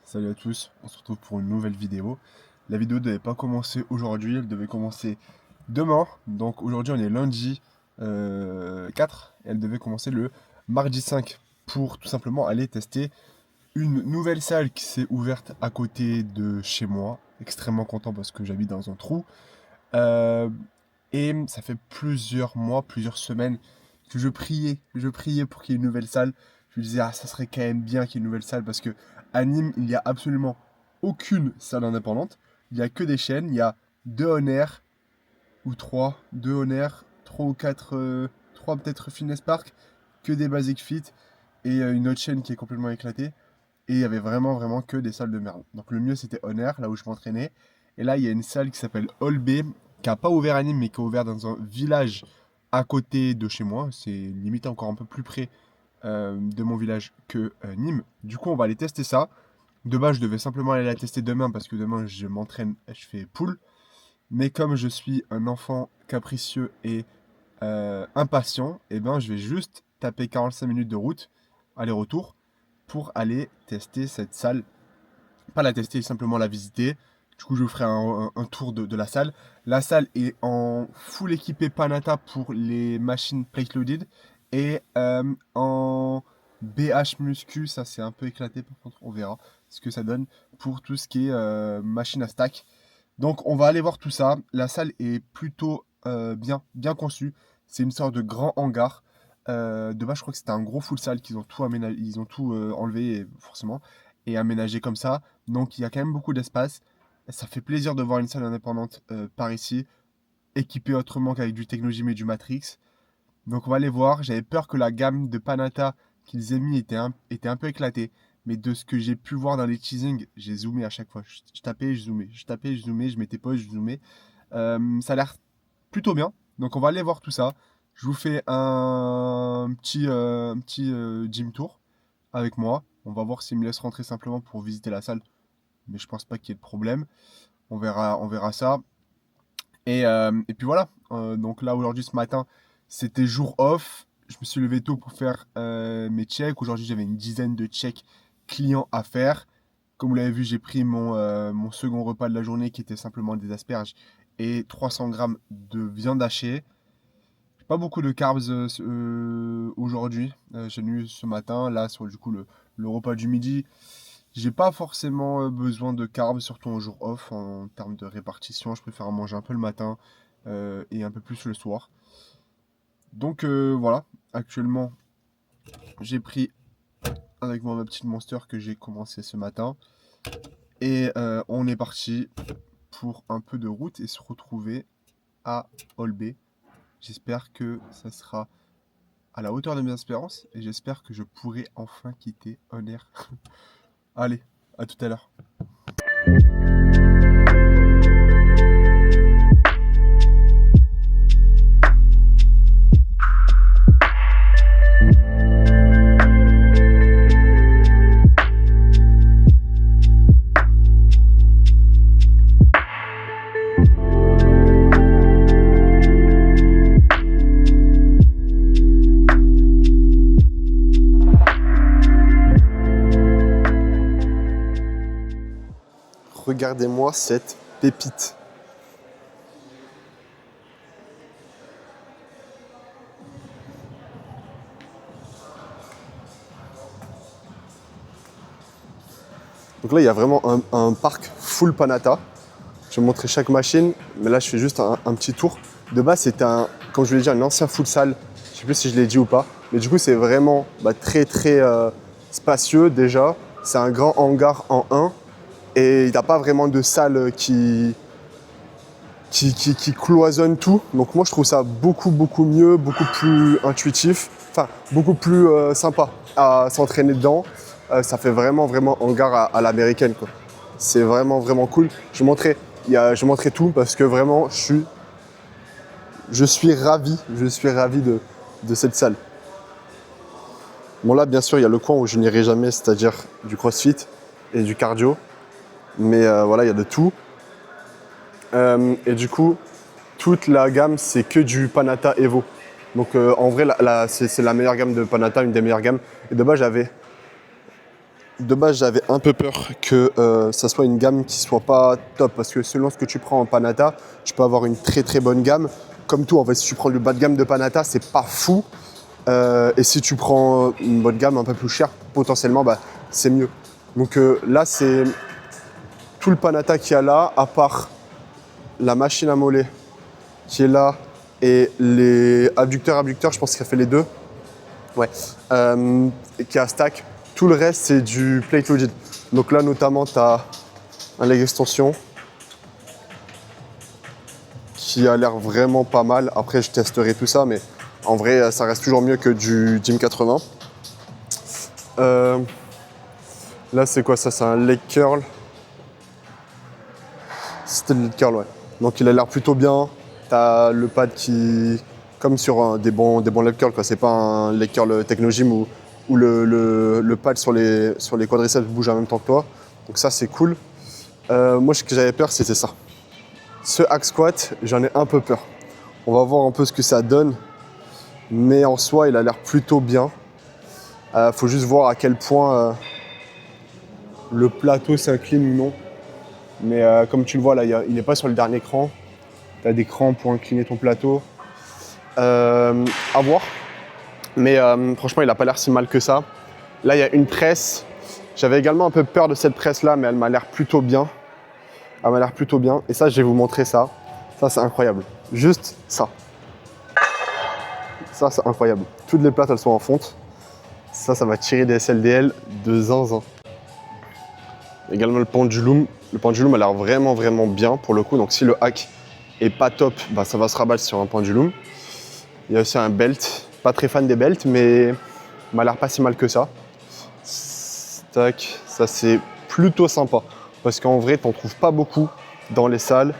Salut à tous, on se retrouve pour une nouvelle vidéo. La vidéo ne devait pas commencer aujourd'hui, elle devait commencer demain. Donc aujourd'hui on est lundi 4 et elle devait commencer le mardi 5 pour tout simplement aller tester une nouvelle salle qui s'est ouverte à côté de chez moi. Extrêmement content parce que j'habite dans un trou. Et ça fait plusieurs mois, plusieurs semaines que je priais pour qu'il y ait une nouvelle salle. Je me disais, ah, ça serait quand même bien qu'il y ait une nouvelle salle parce que à Nîmes, il n'y a absolument aucune salle indépendante. Il n'y a que des chaînes. Il y a deux Honor ou trois, deux Honor, trois ou quatre, trois peut-être Fitness Park, que des Basic Fit et une autre chaîne qui est complètement éclatée. Et il y avait vraiment que des salles de merde. Donc le mieux c'était Honor, là où je m'entraînais. Et là il y a une salle qui s'appelle All B, qui n'a pas ouvert à Nîmes, mais qui a ouvert dans un village à côté de chez moi. C'est limite encore un peu plus près de mon village que Nîmes. Du coup on va aller tester ça. De base je devais simplement aller la tester demain parce que demain je m'entraîne, je fais pool. Mais comme je suis un enfant capricieux et impatient, et ben je vais juste taper 45 minutes de route, aller-retour, pour aller tester cette salle. Pas la tester, simplement la visiter. Du coup, je vous ferai un tour de la salle. La salle est en full équipée Panata pour les machines plate loaded et en BH muscu, ça c'est un peu éclaté par contre, on verra ce que ça donne pour tout ce qui est machine à stack. Donc on va aller voir tout ça. La salle est plutôt bien conçue. C'est une sorte de grand hangar. De base, je crois que c'était un gros full salle qu'ils ont tout aménagé, ils ont tout enlevé forcément et aménagé comme ça. Donc il y a quand même beaucoup d'espace. Ça fait plaisir de voir une salle indépendante par ici, équipée autrement qu'avec du Technogym et du Matrix. Donc on va aller voir. J'avais peur que la gamme de Panata qu'ils aient mis était un peu éclatée. Mais de ce que j'ai pu voir dans les teasings, j'ai zoomé à chaque fois. Je tapais, je zoomais, je tapais, je zoomais, je mettais pause, je zoomais. Ça a l'air plutôt bien. Donc on va aller voir tout ça. Je vous fais un petit gym tour avec moi. On va voir s'il me laisse rentrer simplement pour visiter la salle. Mais je pense pas qu'il y ait de problème. On verra ça. Et puis voilà. Donc là aujourd'hui ce matin, c'était jour off. Je me suis levé tôt pour faire mes checks. Aujourd'hui j'avais une dizaine de checks clients à faire. Comme vous l'avez vu, j'ai pris mon second repas de la journée qui était simplement des asperges et 300 grammes de viande hachée. Pas beaucoup de carbs aujourd'hui. J'ai eu ce matin, là, sur du coup le repas du midi. J'ai pas forcément besoin de carbs, surtout en jour off. En termes de répartition, je préfère en manger un peu le matin et un peu plus le soir. Donc voilà, actuellement, j'ai pris avec moi ma petite Monster que j'ai commencé ce matin. Et on est parti pour un peu de route et se retrouver à Olbé. J'espère que ça sera à la hauteur de mes espérances et j'espère que je pourrai enfin quitter Honor. Allez, à tout à l'heure. Regardez-moi cette pépite. Donc là, il y a vraiment un parc full Panata. Je vais vous montrer chaque machine, mais là, je fais juste un petit tour. De base, c'était comme je vous l'ai dit, un ancien full salle. Je ne sais plus si je l'ai dit ou pas. Mais du coup, c'est vraiment très spacieux déjà. C'est un grand hangar en 1. Et il n'y a pas vraiment de salle qui cloisonne tout. Donc moi je trouve ça beaucoup mieux, beaucoup plus intuitif, enfin beaucoup plus sympa à s'entraîner dedans. Ça fait vraiment hangar à l'américaine, quoi. C'est vraiment cool. Je montrerai tout parce que vraiment je suis ravi de cette salle. Bon là bien sûr il y a le coin où je n'irai jamais, c'est-à-dire du crossfit et du cardio. Mais voilà, il y a de tout. Et du coup, toute la gamme, c'est que du Panatta Evo. Donc en vrai, c'est la meilleure gamme de Panatta, une des meilleures gammes. Et de base, j'avais un peu peur que ça soit une gamme qui soit pas top. Parce que selon ce que tu prends en Panatta, tu peux avoir une très bonne gamme. Comme tout, en fait, si tu prends le bas de gamme de Panatta, c'est pas fou. Et si tu prends une bonne gamme un peu plus chère, potentiellement, bah, c'est mieux. Donc là, c'est tout le Panatta qu'il y a là, à part la machine à mollet qui est là et les abducteurs, je pense qu'il a fait les deux. Ouais. Qui est à stack. Tout le reste, c'est du plate loaded. Donc là, notamment, tu as un leg extension qui a l'air vraiment pas mal. Après, je testerai tout ça, mais en vrai, ça reste toujours mieux que du Gym 80. Là, c'est quoi ça? C'est un leg curl. C'était le leg curl, ouais. Donc il a l'air plutôt bien. T'as le pad qui, comme sur des bons leg curls, quoi. C'est pas un leg curl Technogym où le pad sur les quadriceps bouge en même temps que toi. Donc ça, c'est cool. Moi, ce que j'avais peur, c'était ça. Ce hack squat, j'en ai un peu peur. On va voir un peu ce que ça donne. Mais en soi, il a l'air plutôt bien. Faut juste voir à quel point le plateau s'incline ou non. Mais comme tu le vois là, il n'est pas sur le dernier cran. Tu as des crans pour incliner ton plateau. À voir. Mais franchement, il n'a pas l'air si mal que ça. Là, il y a une presse. J'avais également un peu peur de cette presse-là, mais elle m'a l'air plutôt bien. Elle m'a l'air plutôt bien. Et ça, je vais vous montrer ça. Ça, c'est incroyable. Juste ça. Ça, c'est incroyable. Toutes les plates, elles sont en fonte. Ça va tirer des SLDL de zinzin. Également le pendulum. Le pendulum a l'air vraiment bien pour le coup. Donc si le hack est pas top, bah, ça va se rabattre sur un pendulum. Il y a aussi un belt. Pas très fan des belts, mais m'a l'air pas si mal que ça. Tac, ça c'est plutôt sympa. Parce qu'en vrai, t'en trouves pas beaucoup dans les salles.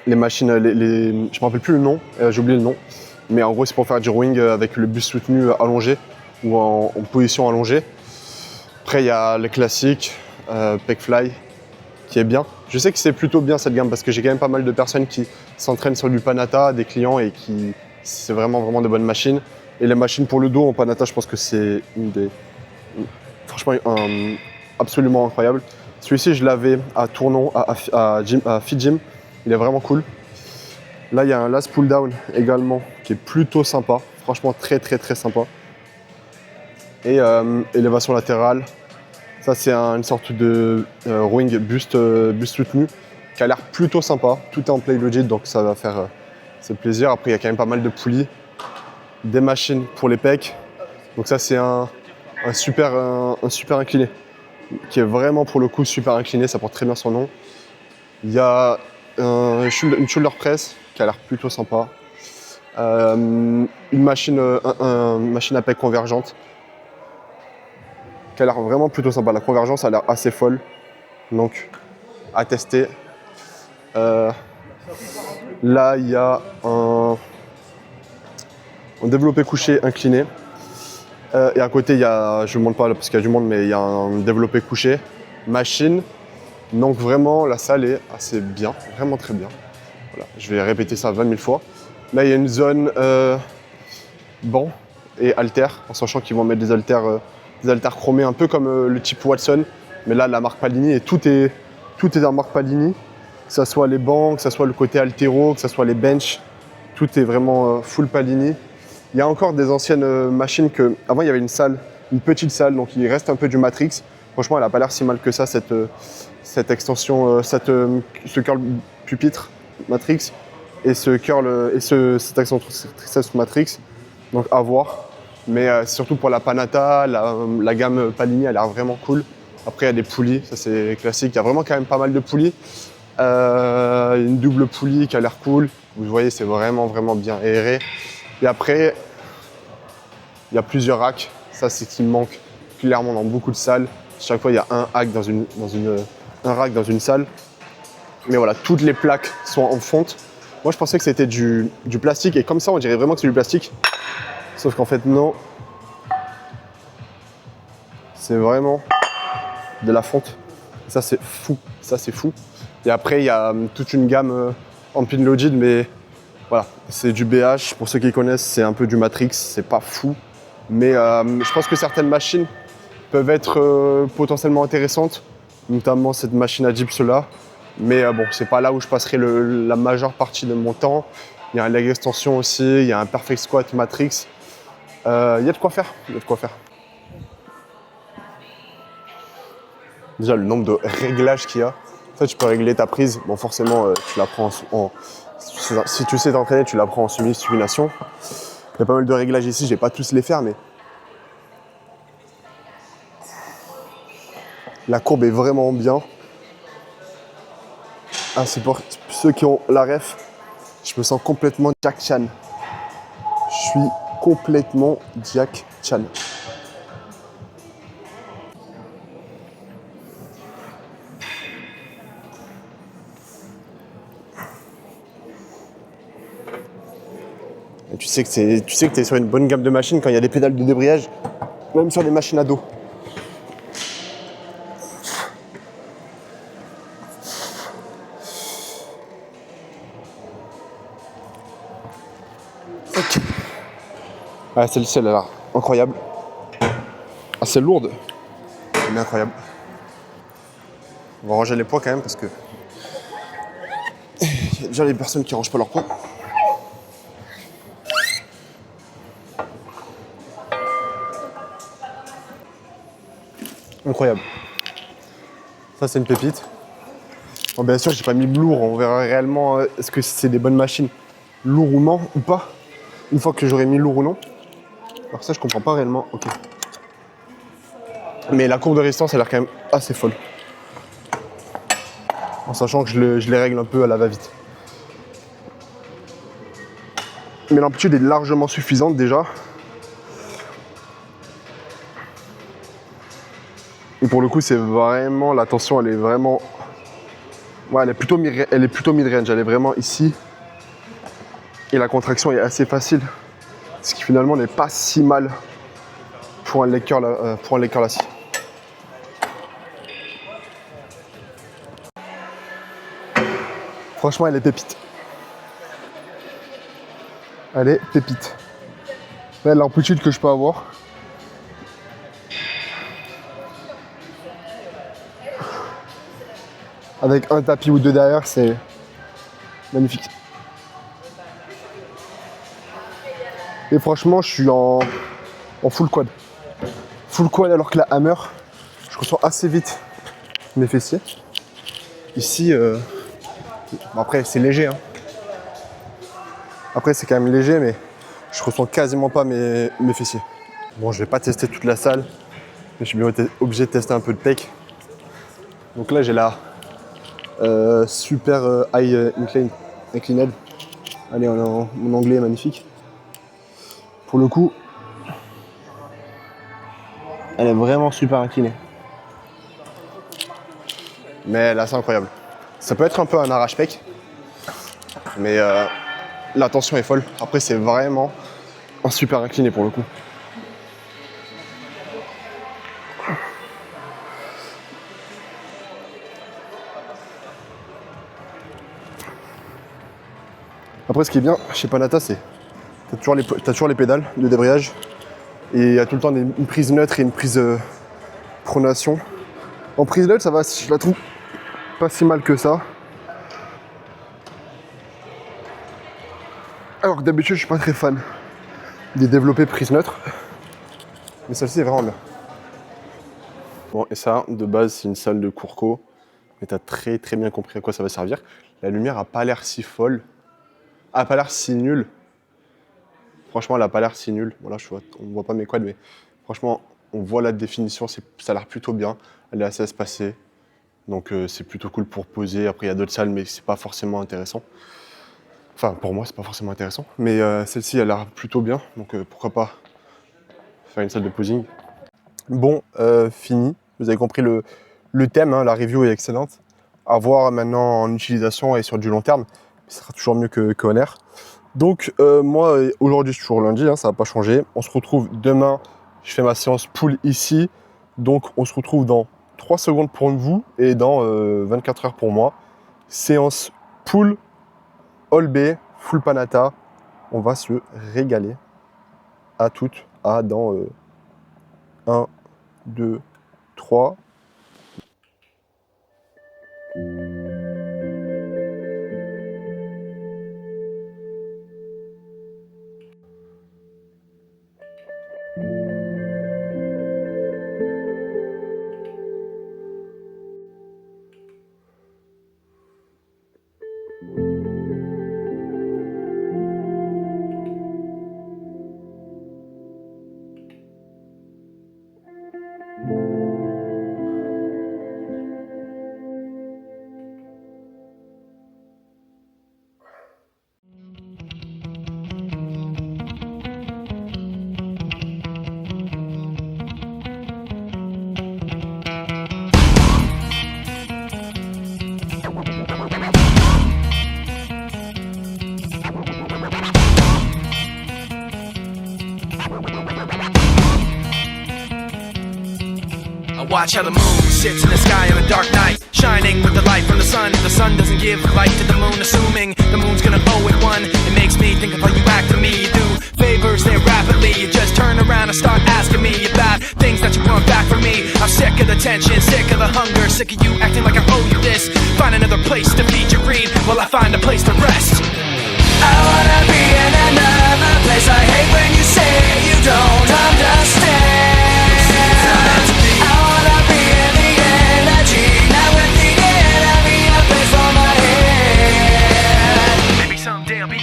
Les machines, je me rappelle plus le nom, j'ai oublié le nom. Mais en gros, c'est pour faire du rowing avec le buste soutenu allongé ou en position allongée. Après, il y a le classique, pec fly, qui est bien. Je sais que c'est plutôt bien cette gamme parce que j'ai quand même pas mal de personnes qui s'entraînent sur du Panatta, des clients, et qui c'est vraiment de bonnes machines. Et les machines pour le dos en Panatta, je pense que c'est franchement absolument incroyable. Celui-ci, je l'avais à Tournon, à Fit Gym. Il est vraiment cool. Là, il y a un last pull down également qui est plutôt sympa. Franchement, très sympa. Et élévation latérale. Ça, c'est une sorte de rowing buste soutenu qui a l'air plutôt sympa. Tout est en plate loaded, donc ça va faire plaisir. Après, il y a quand même pas mal de poulies. Des machines pour les pecs. Donc ça, c'est un super incliné qui est vraiment pour le coup super incliné. Ça porte très bien son nom. Il y a une shoulder press qui a l'air plutôt sympa. Une machine à pec convergente qui a l'air vraiment plutôt sympa. La convergence a l'air assez folle, donc à tester. Là, il y a un développé couché incliné. Et à côté, il y a, je ne vous montre pas là parce qu'il y a du monde, mais il y a un développé couché, machine. Donc vraiment, la salle est assez bien, vraiment très bien. Voilà, je vais répéter ça 20 000 fois. Là, il y a une zone banc et haltères, en sachant qu'ils vont mettre des haltères chromés, un peu comme le type Watson. Mais là, la marque Palini, et tout est en marque Palini. Que ce soit les bancs, que ce soit le côté haltéro, que ce soit les benches, tout est vraiment full Palini. Il y a encore des anciennes machines que, avant il y avait une petite salle, donc il reste un peu du Matrix. Franchement, elle n'a pas l'air si mal que ça, cette extension, ce curl pupitre Matrix et ce curl et cette extension Matrix. Donc à voir. Mais surtout pour la Panatta, la gamme Palini, elle a l'air vraiment cool. Après, il y a des poulies, ça c'est classique. Il y a vraiment quand même pas mal de poulies. Une double poulie qui a l'air cool. Vous voyez, c'est vraiment bien aéré. Et après, il y a plusieurs racks. Ça, c'est ce qui me manque clairement dans beaucoup de salles. Chaque fois, il y a un rack un rack dans une salle. Mais voilà, toutes les plaques sont en fonte. Moi, je pensais que c'était du plastique. Et comme ça, on dirait vraiment que c'est du plastique. Sauf qu'en fait, non. C'est vraiment de la fonte. Ça, c'est fou. Ça, c'est fou. Et après, il y a toute une gamme en pin loaded, mais voilà, c'est du BH. Pour ceux qui connaissent, c'est un peu du Matrix. C'est pas fou. Mais je pense que certaines machines peuvent être potentiellement intéressantes, notamment cette machine à dips là. Mais bon, c'est pas là où je passerai la majeure partie de mon temps. Il y a un leg extension aussi, il y a un perfect squat Matrix. Il y a de quoi faire, il y a de quoi faire. Déjà, le nombre de réglages qu'il y a. En fait, tu peux régler ta prise. Bon, forcément, tu la prends si tu sais t'entraîner, tu la prends en semi-supination. Il y a pas mal de réglages ici, je vais pas tous les faire, mais la courbe est vraiment bien. Ah, c'est pour ceux qui ont la ref. Je me sens complètement Jack Chan. Je suis complètement Jack Chan. Et tu sais que tu es sur une bonne gamme de machines quand il y a des pédales de débrayage, même sur des machines à dos. Ok. Ah, celle-ci, elle a l'air incroyable. Assez lourde, mais incroyable. On va ranger les poids quand même parce que il y a déjà les personnes qui rangent pas leurs poids. Incroyable. Ça, c'est une pépite. Bon, bien sûr, j'ai pas mis lourd. On verra réellement est-ce que c'est des bonnes machines, lourd ou non, ou pas. Une fois que j'aurai mis lourd ou non. Alors ça, je comprends pas réellement. Ok. Mais la courbe de résistance, elle a l'air quand même assez folle. En sachant que je les règle un peu à la va-vite. Mais l'amplitude est largement suffisante déjà. Et pour le coup, c'est vraiment, la tension, elle est vraiment... Ouais, elle est plutôt mid-range, elle est vraiment ici. Et la contraction est assez facile. Ce qui finalement n'est pas si mal pour un leg curl assis. Franchement, elle est pépite. Elle est pépite. Là, l'amplitude que je peux avoir. Avec un tapis ou deux derrière, c'est magnifique. Et franchement, je suis en full quad. Full quad alors que la hammer, je ressens assez vite mes fessiers. Ici, bon après c'est léger. Hein. Après c'est quand même léger, mais je ressens quasiment pas mes fessiers. Bon, je vais pas tester toute la salle, mais je suis bien obligé de tester un peu de pec. Donc là, j'ai la super high inclined. Allez, mon anglais est magnifique. Pour le coup, elle est vraiment super inclinée. Mais là, c'est incroyable. Ça peut être un peu un arrache-pec, mais la tension est folle. Après, c'est vraiment un super incliné pour le coup. Après, ce qui est bien chez Panata, c'est que tu as toujours les pédales de débrayage et il y a tout le temps une prise neutre et une prise pronation. En prise neutre, ça va, je la trouve pas si mal que ça. Alors que d'habitude, je suis pas très fan des développés prise neutre. Mais celle-ci est vraiment bien. Bon, et ça, de base, c'est une salle de courco. Mais t'as très bien compris à quoi ça va servir. La lumière a pas l'air si folle. A pas l'air si nulle. Franchement, elle a pas l'air si nulle. Bon, là, on voit pas mes quads, mais franchement, on voit la définition, ça a l'air plutôt bien. Elle est assez espacée. Donc c'est plutôt cool pour poser. Après, il y a d'autres salles, mais c'est pas forcément intéressant. Enfin, pour moi, c'est pas forcément intéressant. Mais celle-ci, elle a l'air plutôt bien. Donc pourquoi pas faire une salle de posing. Bon, fini. Vous avez compris le thème, hein, la review est excellente. À voir maintenant en utilisation et sur du long terme. Ce sera toujours mieux qu'en air. Donc moi, aujourd'hui, c'est toujours lundi, hein, ça va pas changer. On se retrouve demain. Je fais ma séance pull ici. Donc on se retrouve dans 3 secondes pour vous et dans 24 heures pour moi. Séance pull, all B, full panata. On va se régaler. À toutes. À dans 1, 2, 3. Watch how the moon sits in the sky on a dark night, shining with the light from the sun. The sun doesn't give light to the moon, assuming the moon's gonna owe it one. It makes me think of how you act to me. You do favors there rapidly. You just turn around and start asking me about things that you want back from me. I'm sick of the tension, sick of the hunger, sick of you acting like I owe you this. Find another place to feed your greed while I find a place to rest. I wanna be in another place. I hate when you say you don't understand.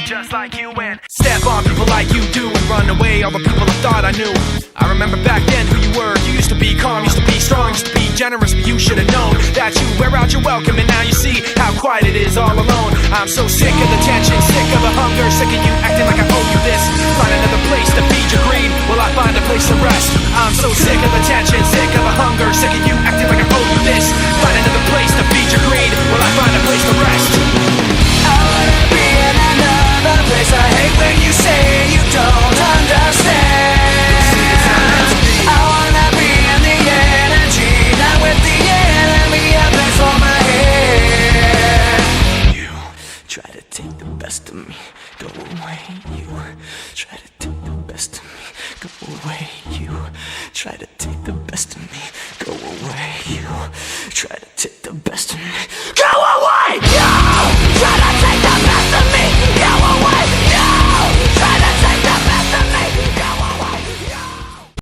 Just like you and step on people like you do and run away all the people I thought I knew. I remember back then who you were. You used to be calm, used to be strong, used to be generous, but you should have known that you wear out your welcome and now you see how quiet it is all alone. I'm so sick of the tension, sick of the hunger, sick of you acting like I owe you this. Find another place to feed your greed while I find a place to rest. I'm so sick of the tension, sick of the hunger, sick of you acting like I owe you this. Find another place to feed your greed while I find a place to rest. I wanna be in another place. I hate when you say you don't understand. I wanna be in the energy, not with the enemy. A place for my head. You try to take the best of me, go away. You try to take the best of me, go away. You try to take the best of me, go away. You try to take the best of me.